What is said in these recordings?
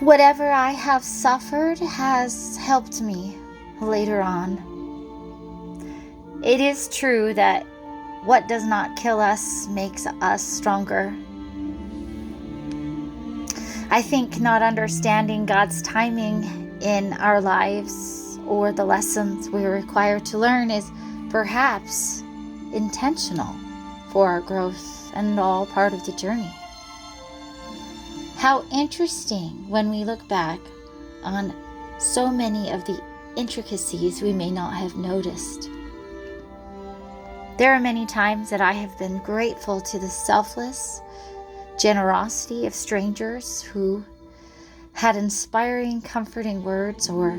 Whatever I have suffered has helped me later on. It is true that what does not kill us makes us stronger. I think not understanding God's timing in our lives or the lessons we are required to learn is perhaps intentional for our growth and all part of the journey. How interesting when we look back on so many of the intricacies we may not have noticed. There are many times that I have been grateful to the selfless generosity of strangers who had inspiring, comforting words or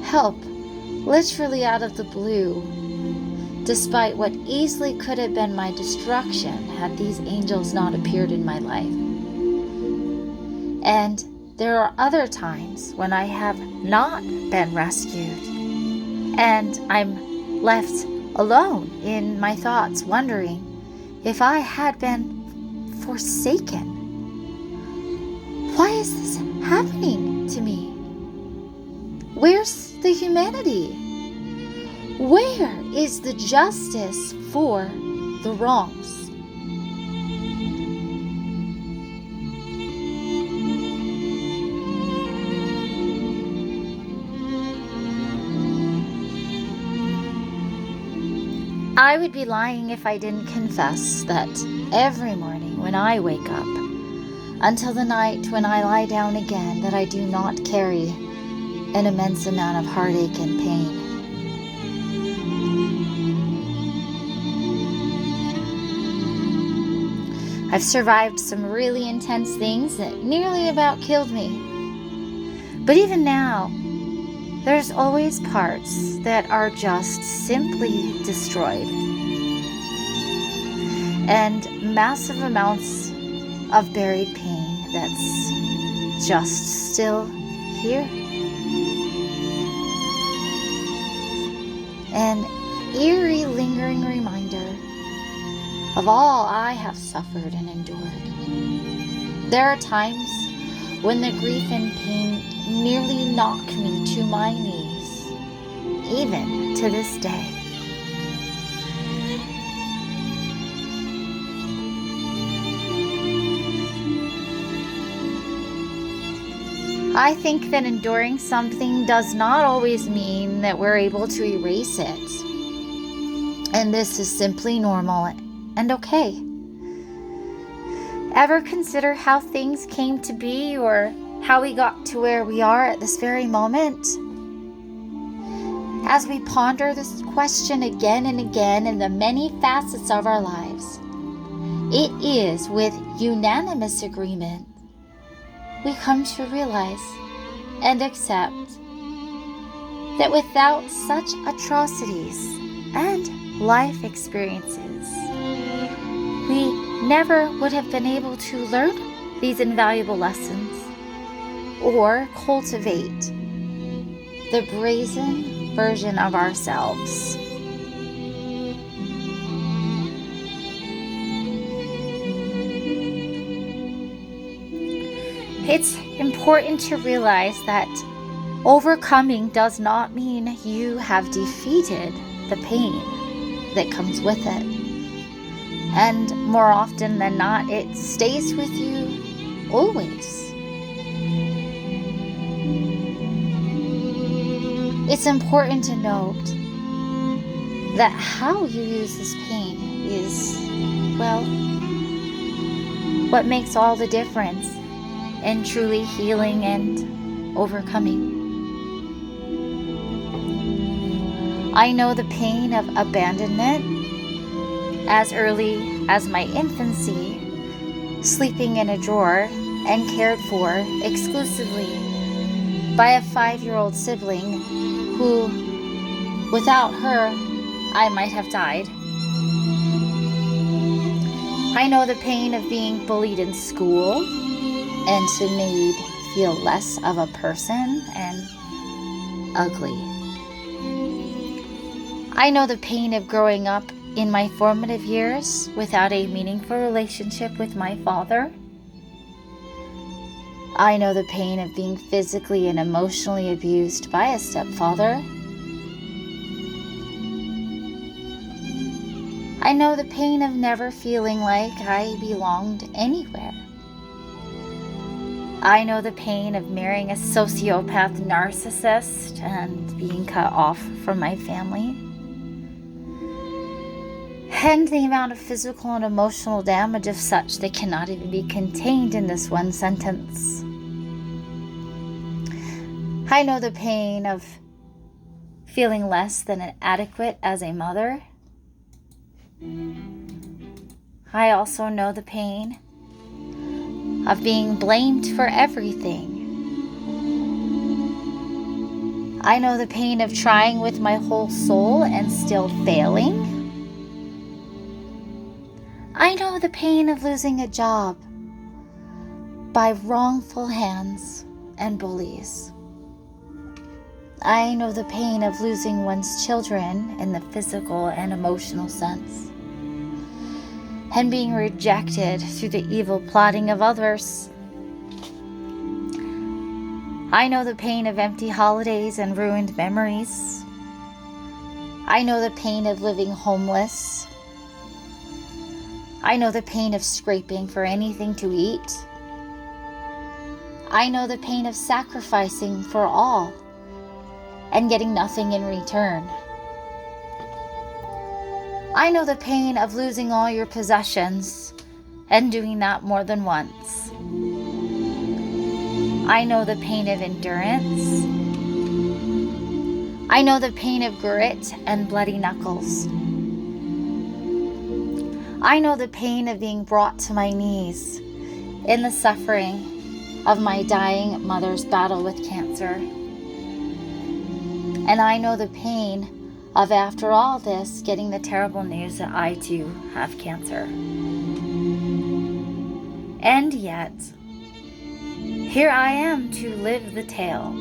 help literally out of the blue, despite what easily could have been my destruction had these angels not appeared in my life. And there are other times when I have not been rescued and I'm left alone in my thoughts, wondering if I had been forsaken. Why is this happening to me? Where's the humanity? Where is the justice for the wrongs? I would be lying if I didn't confess that every morning when I wake up, until the night when I lie down again, that I do not carry an immense amount of heartache and pain. I've survived some really intense things that nearly about killed me. But even now, there's always parts that are just simply destroyed. And massive amounts of buried pain that's just still here. An eerie, lingering reminder of all I have suffered and endured. There are times when the grief and pain nearly knock me to my knees, even to this day. I think that enduring something does not always mean that we're able to erase it. And this is simply normal and okay. Ever consider how things came to be or how we got to where we are at this very moment? As we ponder this question again and again in the many facets of our lives, it is with unanimous agreement we come to realize and accept that without such atrocities and life experiences, we never would have been able to learn these invaluable lessons or cultivate the brazen version of ourselves. It's important to realize that overcoming does not mean you have defeated the pain that comes with it. And more often than not, it stays with you always. It's important to note that how you use this pain is, well, what makes all the difference in truly healing and overcoming. I know the pain of abandonment as early as my infancy, sleeping in a drawer and cared for exclusively by a 5-year-old sibling who, without her, I might have died. I know the pain of being bullied in school and to made feel less of a person and ugly. I know the pain of growing up in my formative years without a meaningful relationship with my father. I know the pain of being physically and emotionally abused by a stepfather. I know the pain of never feeling like I belonged anywhere. I know the pain of marrying a sociopath narcissist and being cut off from my family. And the amount of physical and emotional damage of such that cannot even be contained in this one sentence. I know the pain of feeling less than inadequate as a mother. I also know the pain of being blamed for everything. I know the pain of trying with my whole soul and still failing. I know the pain of losing a job by wrongful hands and bullies. I know the pain of losing one's children in the physical and emotional sense, and being rejected through the evil plotting of others. I know the pain of empty holidays and ruined memories. I know the pain of living homeless. I know the pain of scraping for anything to eat. I know the pain of sacrificing for all and getting nothing in return. I know the pain of losing all your possessions and doing that more than once. I know the pain of endurance. I know the pain of grit and bloody knuckles. I know the pain of being brought to my knees in the suffering of my dying mother's battle with cancer. And I know the pain of, after all this, getting the terrible news that I too have cancer. And yet, here I am to live the tale,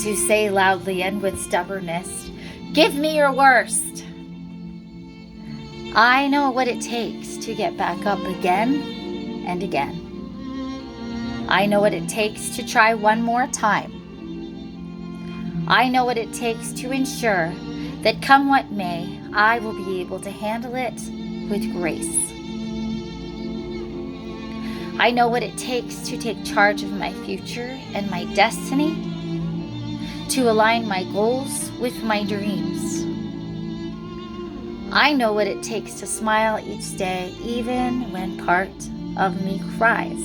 to say loudly and with stubbornness, "Give me your worst." I know what it takes to get back up again and again. I know what it takes to try one more time. I know what it takes to ensure that come what may, I will be able to handle it with grace. I know what it takes to take charge of my future and my destiny, to align my goals with my dreams. I know what it takes to smile each day, even when part of me cries.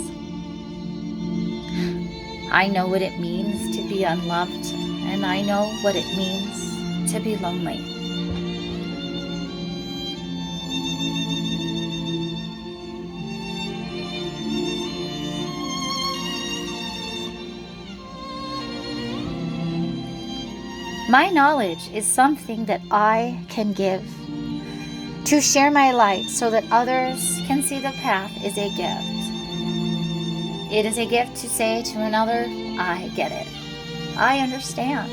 I know what it means to be unloved, and I know what it means to be lonely. My knowledge is something that I can give. To share my light so that others can see the path is a gift. It is a gift to say to another, I get it. I understand.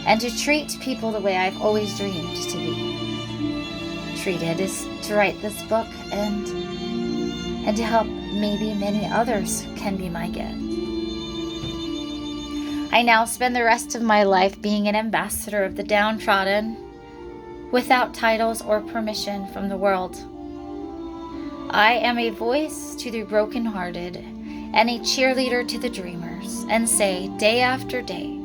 And to treat people the way I've always dreamed to be treated is to write this book and to help maybe many others can be my gift. I now spend the rest of my life being an ambassador of the downtrodden, without titles or permission from the world. I am a voice to the brokenhearted and a cheerleader to the dreamers, and say day after day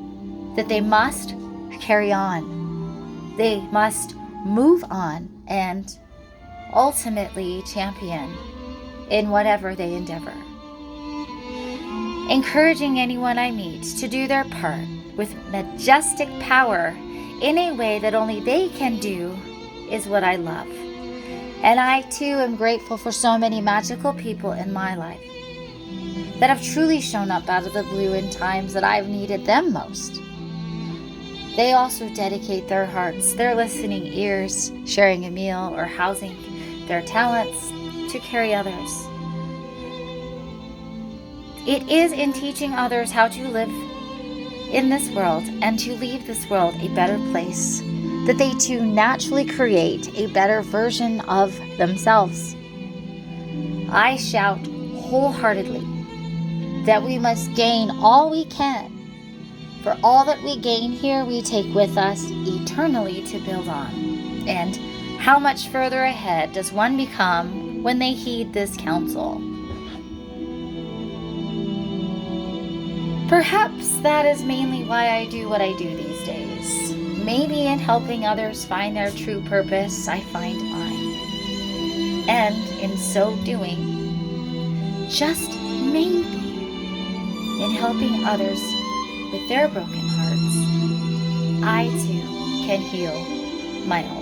that they must carry on. They must move on and ultimately champion in whatever they endeavor. Encouraging anyone I meet to do their part with majestic power in a way that only they can do is what I love. And I too am grateful for so many magical people in my life that have truly shown up out of the blue in times that I've needed them most. They also dedicate their hearts, their listening ears, sharing a meal, or housing their talents to carry others. It is in teaching others how to live in this world and to leave this world a better place that they too naturally create a better version of themselves. I shout wholeheartedly that we must gain all we can. For all that we gain here we take with us eternally to build on. And how much further ahead does one become when they heed this counsel? Perhaps that is mainly why I do what I do these days. Maybe in helping others find their true purpose, I find mine. And in so doing, just maybe, in helping others with their broken hearts, I too can heal my own.